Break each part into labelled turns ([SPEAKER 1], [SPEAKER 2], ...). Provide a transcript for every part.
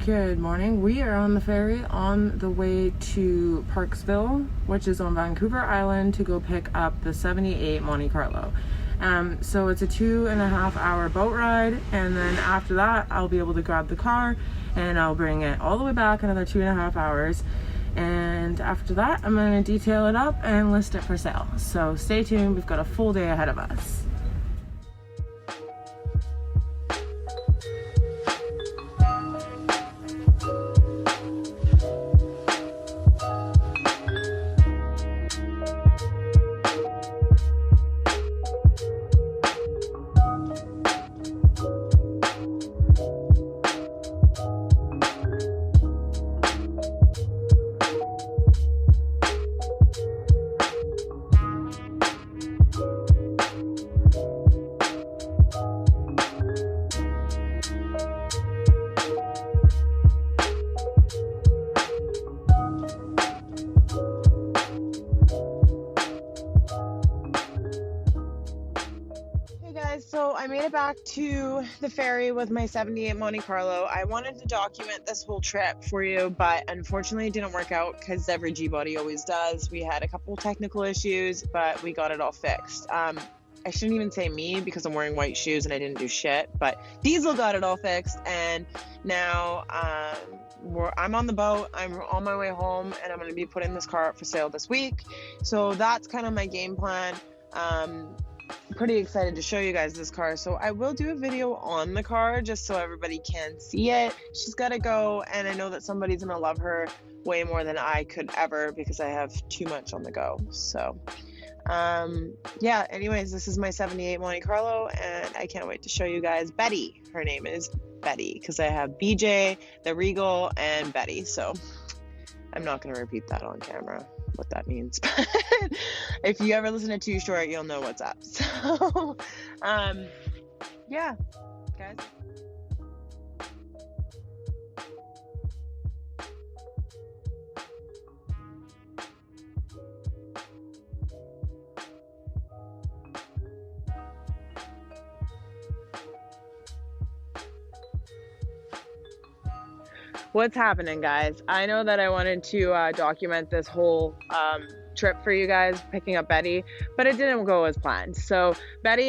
[SPEAKER 1] Good morning. We are on the ferry on the way to Parksville, which is on Vancouver Island, to go pick up the 78 Monte Carlo. So it's a 2.5 hour boat ride, and then after that I'll be able to grab the car and I'll bring it all the way back another 2.5 hours, and after that I'm going to detail it up and list it for sale. So stay tuned, we've got a full day ahead of us. So I made it back to the ferry with my 78 Monte Carlo. I wanted to document this whole trip for you, but unfortunately it didn't work out because every G-Body always does. We had a couple technical issues, but we got it all fixed. I shouldn't even say me because I'm wearing white shoes and I didn't do shit, but Diesel got it all fixed, and now I'm on the boat. I'm on my way home, and I'm going to be putting this car up for sale this week. So that's kind of my game plan. Pretty excited to show you guys this car, so I will do a video on the car just so everybody can see it. She's got to go, and I know that somebody's gonna love her way more than I could ever because I have too much on the go. So yeah, anyways, this is my 78 Monte Carlo, and I can't wait to show you guys Betty. Her name is Betty because I have BJ, the Regal, and Betty. So I'm not going to repeat that on camera, what that means. But if you ever listen to Too Short, you'll know what's up. So, yeah, guys. What's happening, guys? I know that I wanted to document this whole trip for you guys, picking up Betty, but it didn't go as planned. So Betty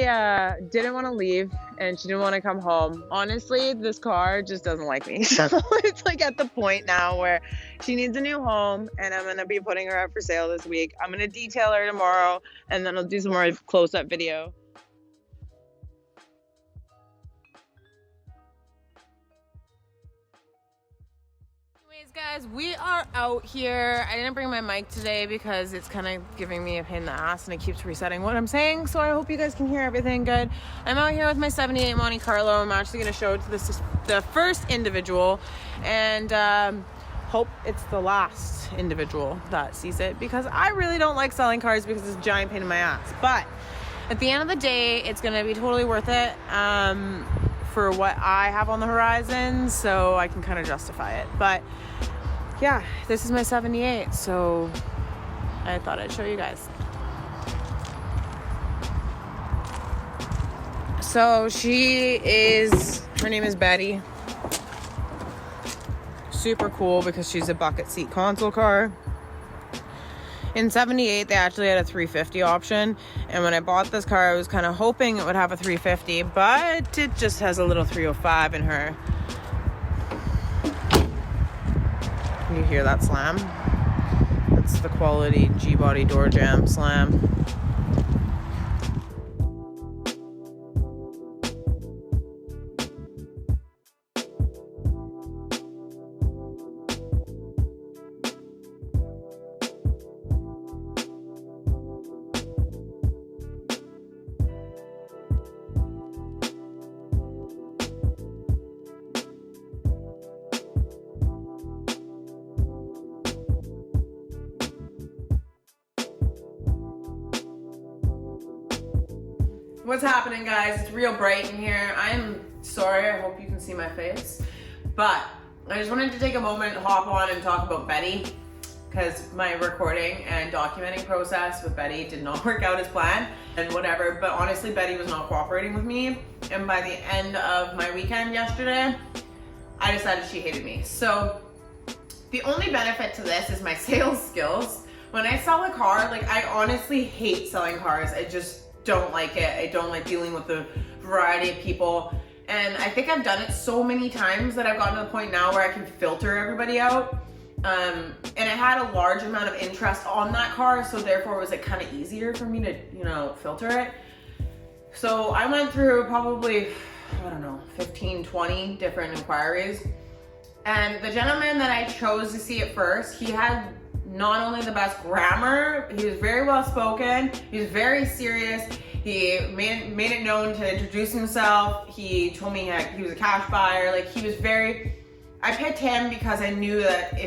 [SPEAKER 1] didn't want to leave, and she didn't want to come home. Honestly, this car just doesn't like me. So it's like at the point now where she needs a new home, and I'm going to be putting her up for sale this week. I'm going to detail her tomorrow, and then I'll do some more close-up video. Guys, we are out here. I didn't bring my mic today because it's kind of giving me a pain in the ass and it keeps resetting what I'm saying, so I hope you guys can hear everything good. I'm out here with my 78 Monte Carlo. I'm actually going to show it to the first individual, and hope it's the last individual that sees it, because I really don't like selling cars because it's a giant pain in my ass. But at the end of the day, it's going to be totally worth it for what I have on the horizon, so I can kind of justify it. But yeah, this is my 78, so I thought I'd show you guys. So her name is Betty. Super cool because she's a bucket seat console car. In 78, they actually had a 350 option, and when I bought this car, I was kind of hoping it would have a 350, but it just has a little 305 in her. You hear that slam? That's the quality G-Body door jamb slam. What's happening, guys? It's real bright in here. I'm sorry, I hope you can see my face, but I just wanted to take a moment, hop on and talk about Betty, because my recording and documenting process with Betty did not work out as planned and whatever, but honestly Betty was not cooperating with me, and by the end of my weekend yesterday
[SPEAKER 2] I decided she hated me. So the only benefit to this is my sales skills. When I sell a car, like I honestly hate selling cars. I just don't like it. I don't like dealing with the variety of people. And I think I've done it so many times that I've gotten to the point now where I can filter everybody out. And I had a large amount of interest on that car, so therefore it was like kind of easier for me to, you know, filter it. So I went through probably, I don't know, 15, 20 different inquiries. And the gentleman that I chose to see at first, he had not only the best grammar, he was very well spoken, he was very serious. He made it known to introduce himself. He told me he was a cash buyer. Like he was very, I picked him because I knew that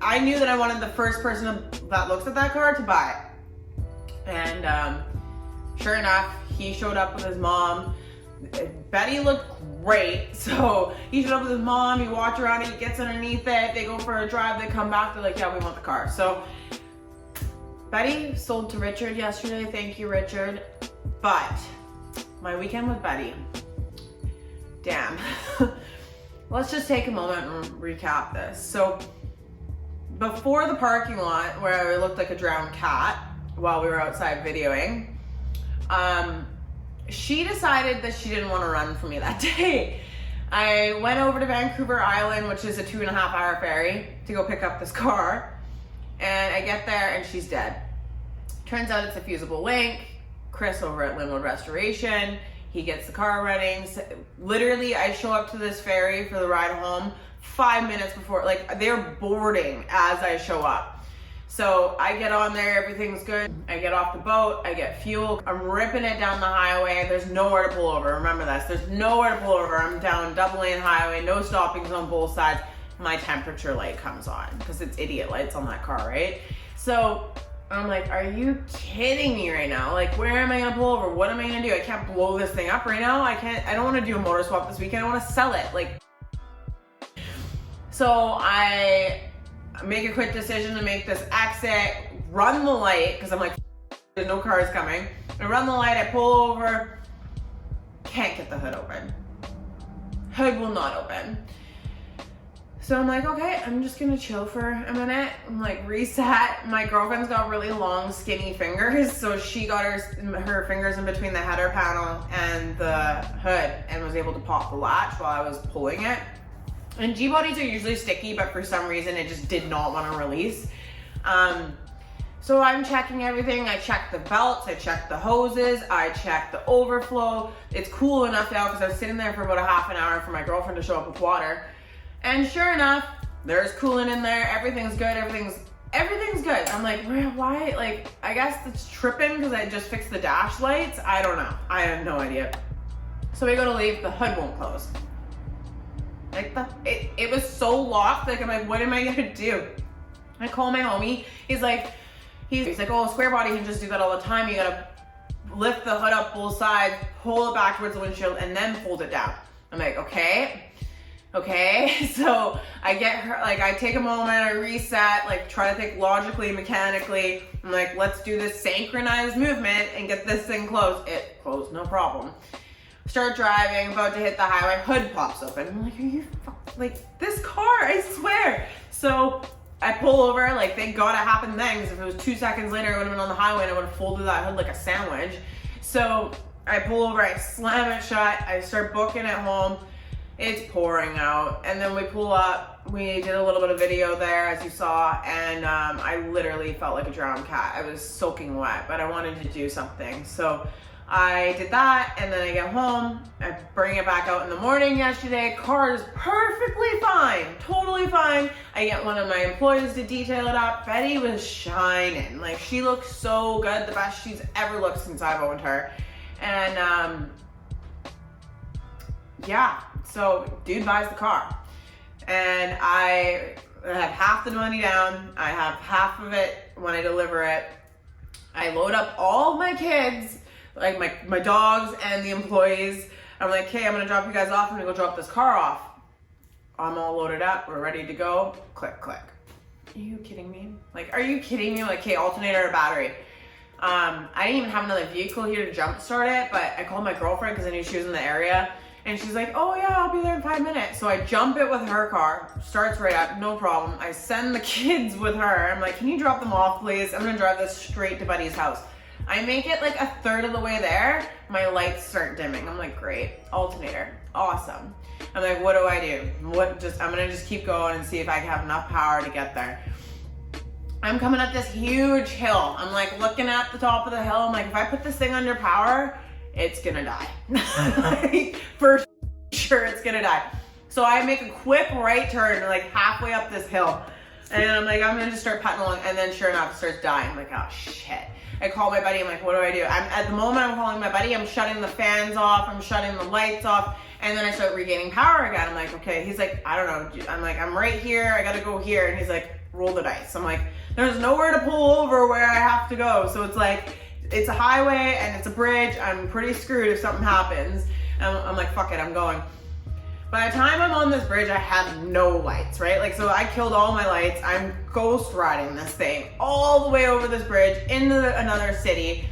[SPEAKER 2] I knew that I wanted the first person that looks at that car to buy it. And sure enough, he showed up with his mom. Betty looked great. So he showed up with his mom, he walked around, he gets underneath it, they go for a drive, they come back, they're like, yeah, we want the car. So Betty sold to Richard yesterday. Thank you, Richard. But my weekend with Betty, damn. Let's just take a moment and recap this. So before the parking lot where I looked like a drowned cat while we were outside videoing, she decided that she didn't want to run for me that day. I went over to Vancouver Island, which is a 2.5-hour ferry, to go pick up this car. And I get there and she's dead. Turns out it's a fusible link. Chris over at Linwood Restoration, he gets the car running. Literally, I show up to this ferry for the ride home 5 minutes before, like they're boarding as I show up. So I get on there, everything's good. I get off the boat, I get fuel. I'm ripping it down the highway. There's nowhere to pull over. Remember this, there's nowhere to pull over. I'm down double lane highway, no stoppings on both sides. My temperature light comes on because it's idiot lights on that car, right? So I'm like, are you kidding me right now? Like, where am I gonna pull over? What am I gonna do? I can't blow this thing up right now. I don't wanna do a motor swap this weekend. I wanna sell it. Like, so I make a quick decision to make this exit, run the light, because I'm like, there's no cars coming. I run the light, I pull over, can't get the hood open. Hood will not open. So I'm like, okay, I'm just gonna chill for a minute. I'm like, reset. My girlfriend's got really long, skinny fingers, so she got her fingers in between the header panel and the hood and was able to pop the latch while I was pulling it. And G-bodies are usually sticky, but for some reason it just did not want to release. So I'm checking everything. I checked the belts, I checked the hoses, I checked the overflow. It's cool enough now because I was sitting there for about a half an hour for my girlfriend to show up with water. And sure enough, there's coolant in there, everything's good, everything's good. I'm like, why? Like, I guess it's tripping because I just fixed the dash lights. I don't know, I have no idea. So we go to leave, the hood won't close. Like, it was so locked, like, I'm like, what am I gonna do? I call my homie, he's like, oh, square body can just do that all the time. You gotta lift the hood up both sides, pull it back towards the windshield, and then fold it down. I'm like, okay. So I get her, like, I take a moment, I reset, like, try to think logically, mechanically. I'm like, let's do this synchronized movement and get this thing closed. It closed, no problem. Start driving, about to hit the highway, hood pops open. I'm like, are you, like, this car, I swear. So I pull over, like, thank God it happened then, because if it was 2 seconds later, I would have been on the highway and I would have folded that hood like a sandwich. So I pull over, I slam it shut, I start booking it home. It's pouring out, and then we pull up. We did a little bit of video there, as you saw, and I literally felt like a drowned cat. I was soaking wet, but I wanted to do something. So I did that, and then I get home. I bring it back out in the morning yesterday. Car is perfectly fine, totally fine. I get one of my employees to detail it up. Betty was shining. Like, she looked so good, the best she's ever looked since I've owned her. And yeah. So dude buys the car, and I have half the money down. I have half of it when I deliver it. I load up all my kids, like my dogs and the employees. I'm like, okay, I'm gonna drop you guys off. I'm gonna go drop this car off. I'm all loaded up. We're ready to go. Click, click. Are you kidding me? Like, are you kidding me? Like, okay, alternator or battery. I didn't even have another vehicle here to jump start it, but I called my girlfriend because I knew she was in the area. And she's like, oh yeah, I'll be there in 5 minutes. So I jump it with her car, starts right up, no problem. I send the kids with her. I'm like, can you drop them off, please? I'm gonna drive this straight to Buddy's house. I make it like a third of the way there. My lights start dimming. I'm like, great, alternator, awesome. I'm like, what do I do? I'm gonna just keep going and see if I can have enough power to get there. I'm coming up this huge hill. I'm like looking at the top of the hill. I'm like, if I put this thing under power, it's gonna die. Like, for sure it's gonna die. So I make a quick right turn, like halfway up this hill. And I'm like, I'm gonna just start putting along. And then sure enough, it starts dying. I'm like, oh shit. I call my buddy, I'm like, what do I do? At the moment I'm calling my buddy, I'm shutting the fans off, I'm shutting the lights off, and then I start regaining power again. I'm like, okay. He's like, I don't know. I'm like, I'm right here, I gotta go here. And he's like, roll the dice. I'm like, there's nowhere to pull over where I have to go. So it's like, it's a highway and it's a bridge. I'm pretty screwed if something happens. And I'm like, fuck it, I'm going. By the time I'm on this bridge, I have no lights, right? Like, so I killed all my lights. I'm ghost riding this thing all the way over this bridge into another city.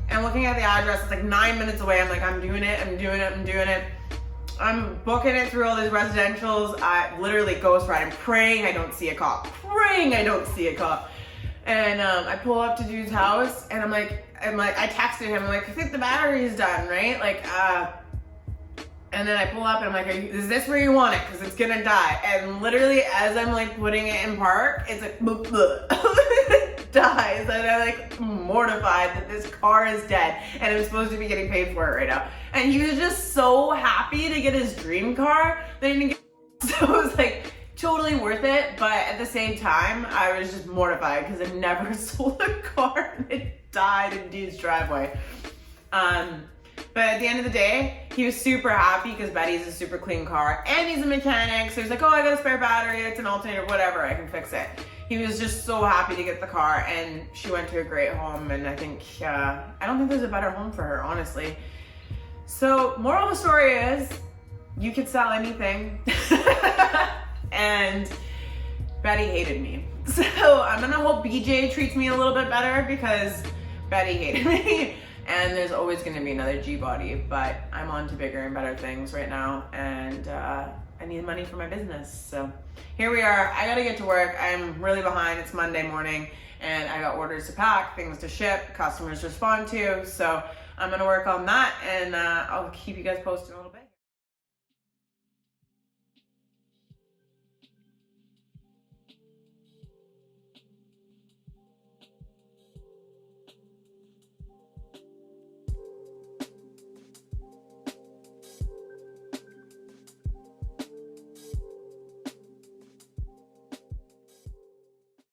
[SPEAKER 2] And looking at the address, it's like 9 minutes away. I'm like, I'm doing it, I'm doing it, I'm doing it. I'm booking it through all these residentials. I literally ghost riding, praying I don't see a cop, praying I don't see a cop. And I pull up to dude's house and I'm like, I texted him, I'm like, I think the battery's done, right? Like, and then I pull up and I'm like, is this where you want it? Because it's gonna die. And literally as I'm like putting it in park, it's like, it dies. And I'm like mortified that this car is dead and I'm supposed to be getting paid for it right now. And he was just so happy to get his dream car that he didn't get. So it was like totally worth it. But at the same time, I was just mortified because I never sold a car and it died in dude's driveway. But at the end of the day, he was super happy because Betty's a super clean car and he's a mechanic. So he's like, oh, I got a spare battery, it's an alternator, whatever, I can fix it. He was just so happy to get the car and she went to a great home. And I think, I don't think there's a better home for her, honestly. So moral of the story is you could sell anything. And Betty hated me. So I'm gonna hope BJ treats me a little bit better because Betty hated me. And there's always gonna be another G-body, but I'm on to bigger and better things right now, and I need money for my business. So here we are. I gotta get to work. I'm really behind. It's Monday morning, and I got orders to pack, things to ship, customers to respond to. So I'm gonna work on that, and I'll keep you guys posted in a little bit.